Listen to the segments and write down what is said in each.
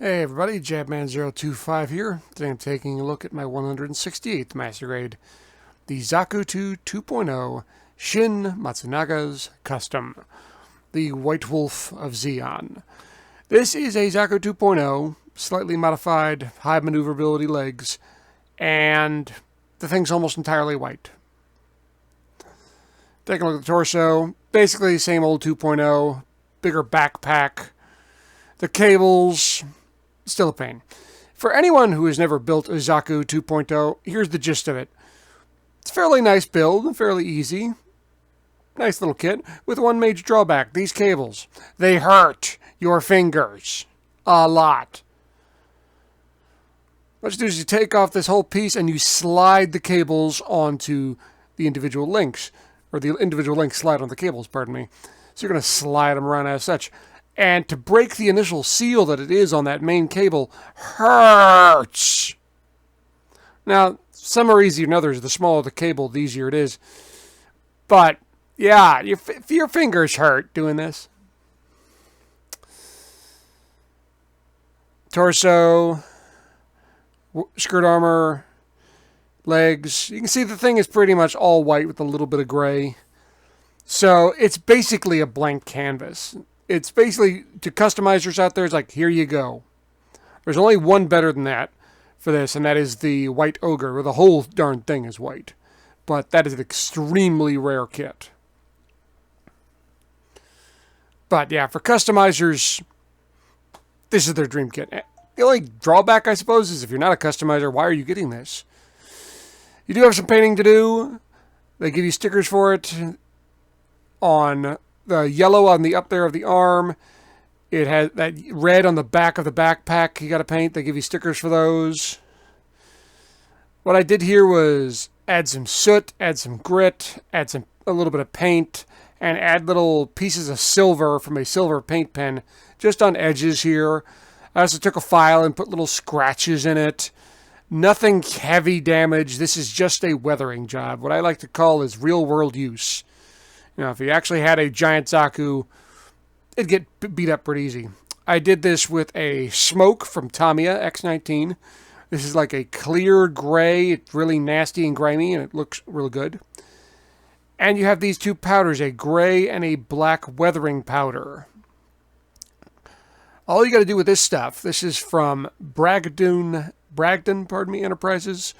Hey everybody, Jabman025 here. Today I'm taking a look at my 168th Master Grade, the Zaku 2.0 Shin Matsunaga's Custom, the White Wolf of Zeon. This is a Zaku 2.0, slightly modified, high maneuverability legs, and the thing's almost entirely white. Taking a look at the torso, basically the same old 2.0, bigger backpack. The cables, still a pain. For anyone who has never built a Zaku 2.0, here's the gist of it. It's a fairly nice build, fairly easy. Nice little kit, with one major drawback. These cables, they hurt your fingers a lot. What you do is you take off this whole piece and you slide the cables onto the individual links. Or the individual links slide on the cables, pardon me. So you're going to slide them around as such. And to break the initial seal that it is on that main cable hurts. Now, some are easier than others. The smaller the cable, the easier it is. But, yeah, your fingers hurt doing this. Torso, skirt armor, legs. You can see the thing is pretty much all white with a little bit of gray. So, it's basically a blank canvas. It's basically, to customizers out there, it's like, here you go. There's only one better than that for this, and that is the White Ogre, where the whole darn thing is white. But that is an extremely rare kit. But yeah, for customizers, this is their dream kit. The only drawback, I suppose, is if you're not a customizer, why are you getting this? You do have some painting to do. They give you stickers for it on the yellow on the up there of the arm. It has that red on the back of the backpack you got to paint. They give you stickers for those. What I did here was add some soot, add some grit, add a little bit of paint, and add little pieces of silver from a silver paint pen just on edges here. I also took a file and put little scratches in it. Nothing heavy damage. This is just a weathering job. What I like to call is real world use. You know, if you actually had a giant Zaku, it'd get beat up pretty easy. I did this with a smoke from Tamiya X19. This is like a clear gray. It's really nasty and grimy, and it looks real good. And you have these two powders, a gray and a black weathering powder. All you got to do with this stuff, this is from Bragdon Enterprises.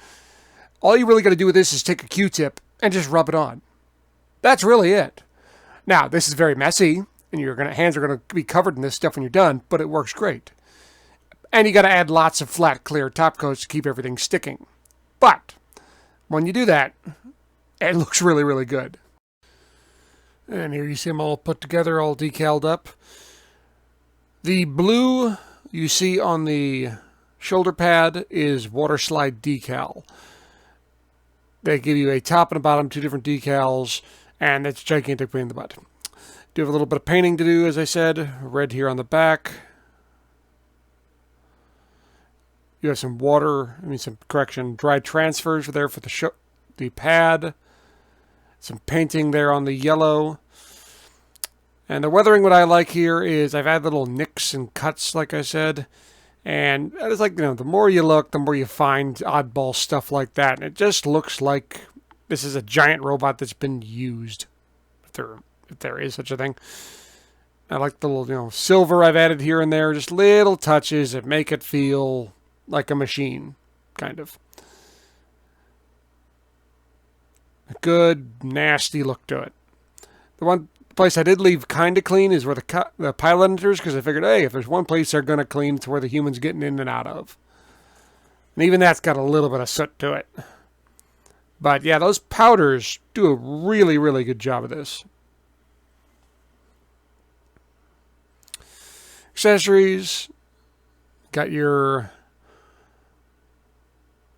All you really got to do with this is take a Q-tip and just rub it on. That's really it. Now, this is very messy, and your hands are going to be covered in this stuff when you're done, but it works great. And you got to add lots of flat, clear top coats to keep everything sticking. But when you do that, it looks really, really good. And here you see them all put together, all decaled up. The blue you see on the shoulder pad is water slide decal. They give you a top and a bottom, two different decals. And that's a gigantic pain in the butt. Do have a little bit of painting to do, as I said. Red here on the back. You have some dry transfers there for the pad. Some painting there on the yellow. And the weathering, what I like here is I've had little nicks and cuts, like I said. And it's like, you know, the more you look, the more you find oddball stuff like that. And it just looks like this is a giant robot that's been used, if there is such a thing. I like the little, you know, silver I've added here and there, just little touches that make it feel like a machine, kind of. A good, nasty look to it. The one place I did leave kind of clean is where the pilot enters, because I figured, hey, if there's one place they're going to clean, it's where the human's getting in and out of. And even that's got a little bit of soot to it. But yeah, those powders do a really, really good job of this. Accessories. Got your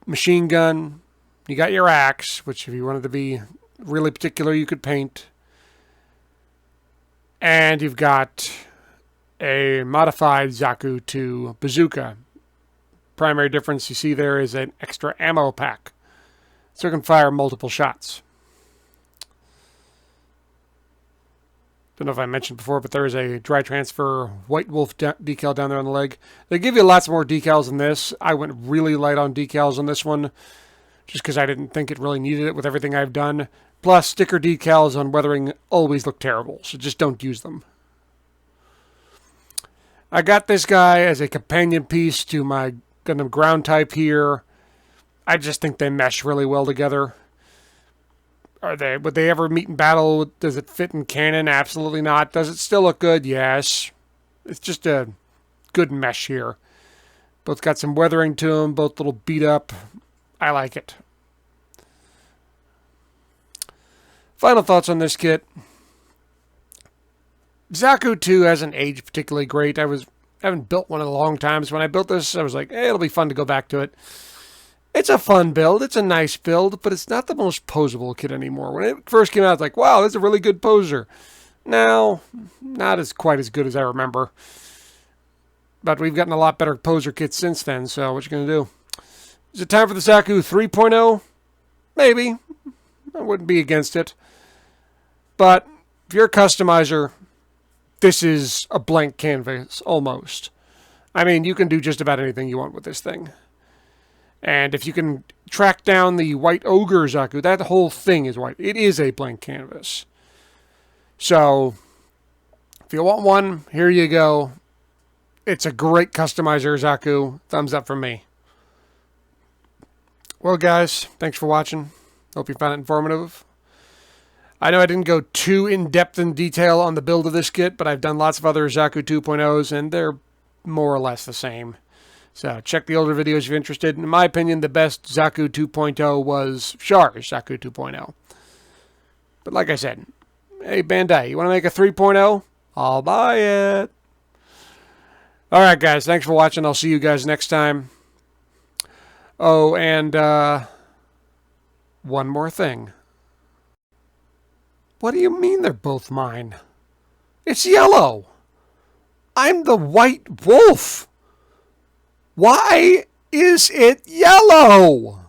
machine gun. You got your axe, which if you wanted to be really particular, you could paint. And you've got a modified Zaku 2 bazooka. Primary difference you see there is an extra ammo pack. So it can fire multiple shots. Don't know if I mentioned before, but there is a dry transfer White Wolf decal down there on the leg. They give you lots more decals than this. I went really light on decals on this one, just because I didn't think it really needed it with everything I've done. Plus, sticker decals on weathering always look terrible, so just don't use them. I got this guy as a companion piece to my Gundam ground type here. I just think they mesh really well together. Would they ever meet in battle? Does it fit in canon? Absolutely not. Does it still look good? Yes. It's just a good mesh here. Both got some weathering to them, both a little beat up. I like it. Final thoughts on this kit. Zaku 2 hasn't aged particularly great. I haven't built one in a long time, so when I built this, I was like, it'll be fun to go back to it. It's a fun build. It's a nice build, but it's not the most posable kit anymore. When it first came out, I was like, wow, this is a really good poser. Now, not as quite as good as I remember. But we've gotten a lot better poser kits since then, so what you going to do? Is it time for the Zaku 3.0? Maybe. I wouldn't be against it. But if you're a customizer, this is a blank canvas, almost. I mean, you can do just about anything you want with this thing. And if you can track down the White Ogre Zaku, that whole thing is white. It is a blank canvas. So, if you want one, here you go. It's a great customizer, Zaku. Thumbs up from me. Well, guys, thanks for watching. Hope you found it informative. I know I didn't go too in-depth in detail on the build of this kit, but I've done lots of other Zaku 2.0s, and they're more or less the same. So check the older videos if you're interested. In my opinion, the best Zaku 2.0 was Char's Zaku 2.0. But like I said, hey, Bandai, you want to make a 3.0? I'll buy it. Alright, guys, thanks for watching. I'll see you guys next time. Oh, and one more thing. What do you mean they're both mine? It's yellow. I'm the White Wolf. Why is it yellow?